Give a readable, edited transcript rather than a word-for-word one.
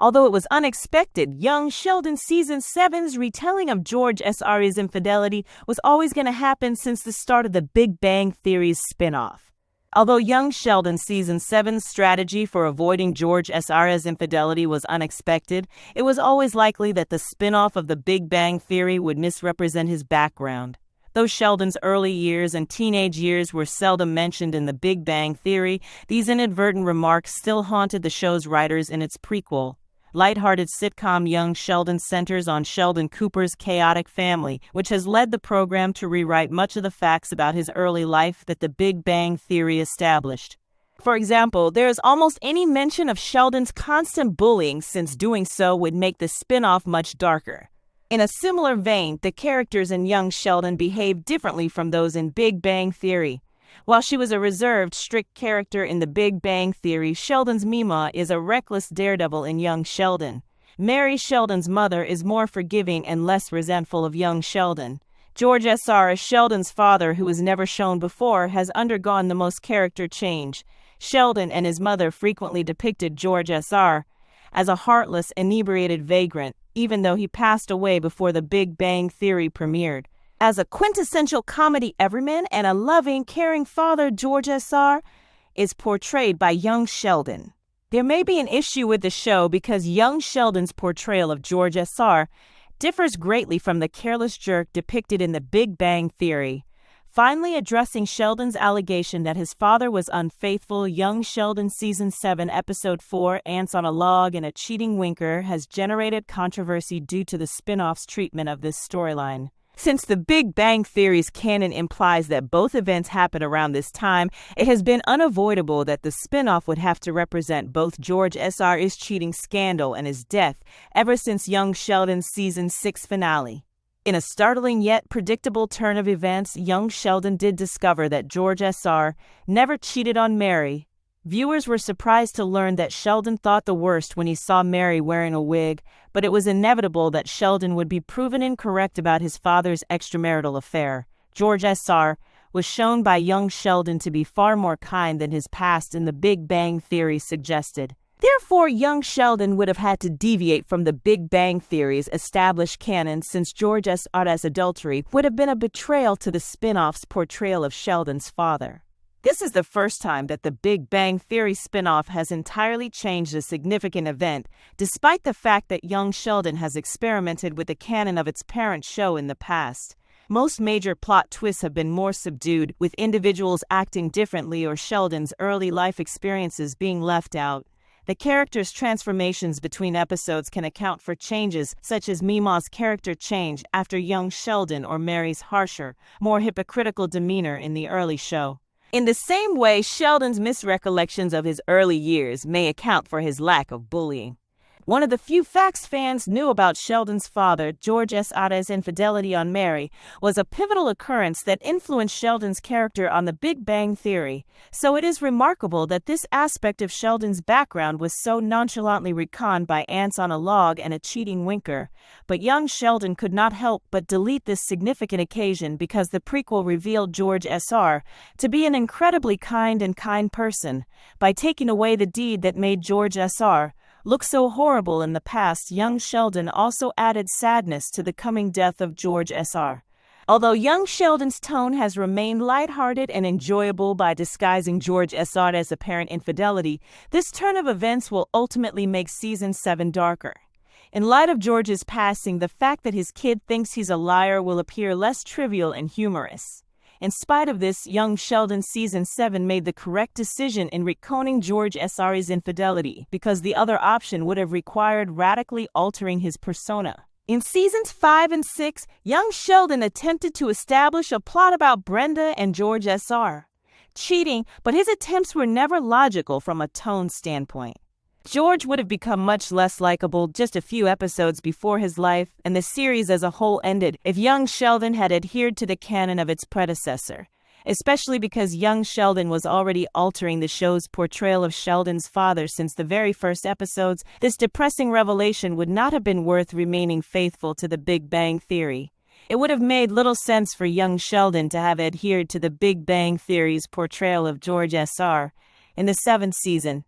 Although it was unexpected, young Sheldon Season 7's retelling of George S.R.'s infidelity was always going to happen since the start of the Big Bang Theory's spin-off. Although young Sheldon Season 7's strategy for avoiding George S.R.'s infidelity was unexpected, it was always likely that the spin-off of the Big Bang Theory would misrepresent his background. Though Sheldon's early years and teenage years were seldom mentioned in the Big Bang Theory, these inadvertent remarks still haunted the show's writers in its prequel. Lighthearted sitcom Young Sheldon centers on Sheldon Cooper's chaotic family, which has led the program to rewrite much of the facts about his early life that the Big Bang Theory established. For example, there is almost any mention of Sheldon's constant bullying, since doing so would make the spin-off much darker. In a similar vein, the characters in Young Sheldon behave differently from those in Big Bang Theory. While she was a reserved, strict character in the Big Bang Theory, Sheldon's Mima is a reckless daredevil in Young Sheldon. Mary, Sheldon's mother, is more forgiving and less resentful of young Sheldon. George S.R., Sheldon's father, who was never shown before, has undergone the most character change. Sheldon and his mother frequently depicted George S.R. as a heartless, inebriated vagrant, even though he passed away before the Big Bang Theory premiered. As a quintessential comedy everyman and a loving, caring father, George S.R. is portrayed by young Sheldon. There may be an issue with the show because young Sheldon's portrayal of George S.R. differs greatly from the careless jerk depicted in the Big Bang Theory. Finally addressing Sheldon's allegation that his father was unfaithful, Young Sheldon Season 7, Episode 4, Ants on a Log and a Cheating Winker, has generated controversy due to the spin-off's treatment of this storyline. Since the Big Bang Theory's canon implies that both events happen around this time, it has been unavoidable that the spin-off would have to represent both George S.R.'s cheating scandal and his death ever since Young Sheldon's Season 6 finale. In a startling yet predictable turn of events, young Sheldon did discover that George S.R. never cheated on Mary. Viewers were surprised to learn that Sheldon thought the worst when he saw Mary wearing a wig, but it was inevitable that Sheldon would be proven incorrect about his father's extramarital affair. George S.R. was shown by young Sheldon to be far more kind than his past in the Big Bang Theory suggested. Therefore, young Sheldon would have had to deviate from the Big Bang Theory's established canon, since George S.R.'s adultery would have been a betrayal to the spin-off's portrayal of Sheldon's father. This is the first time that the Big Bang Theory spin-off has entirely changed a significant event, despite the fact that young Sheldon has experimented with the canon of its parent show in the past. Most major plot twists have been more subdued, with individuals acting differently or Sheldon's early life experiences being left out. The characters' transformations between episodes can account for changes such as Mima's character change after young Sheldon or Mary's harsher, more hypocritical demeanor in the early show. In the same way, Sheldon's misrecollections of his early years may account for his lack of bullying. One of the few facts fans knew about Sheldon's father, George S.R.'s infidelity on Mary, was a pivotal occurrence that influenced Sheldon's character on the Big Bang Theory, so it is remarkable that this aspect of Sheldon's background was so nonchalantly reconned by Ants on a Log and a Cheating Winker. But young Sheldon could not help but delete this significant occasion because the prequel revealed George S.R. to be an incredibly kind person. By taking away the deed that made George S.R. look so horrible in the past, young Sheldon also added sadness to the coming death of George S.R. Although young Sheldon's tone has remained lighthearted and enjoyable by disguising George S.R.'s apparent infidelity, this turn of events will ultimately make Season 7 darker. In light of George's passing, the fact that his kid thinks he's a liar will appear less trivial and humorous. In spite of this, young Sheldon Season 7 made the correct decision in retconning George S.R.'s infidelity, because the other option would have required radically altering his persona. In Seasons 5 and 6, young Sheldon attempted to establish a plot about Brenda and George S.R. cheating, but his attempts were never logical from a tone standpoint. George would have become much less likable just a few episodes before his life and the series as a whole ended if young Sheldon had adhered to the canon of its predecessor, especially because young Sheldon was already altering the show's portrayal of Sheldon's father since the very first episodes. This depressing revelation would not have been worth remaining faithful to the Big Bang Theory. It would have made little sense for young Sheldon to have adhered to the Big Bang Theory's portrayal of George S.R. in the 7th season.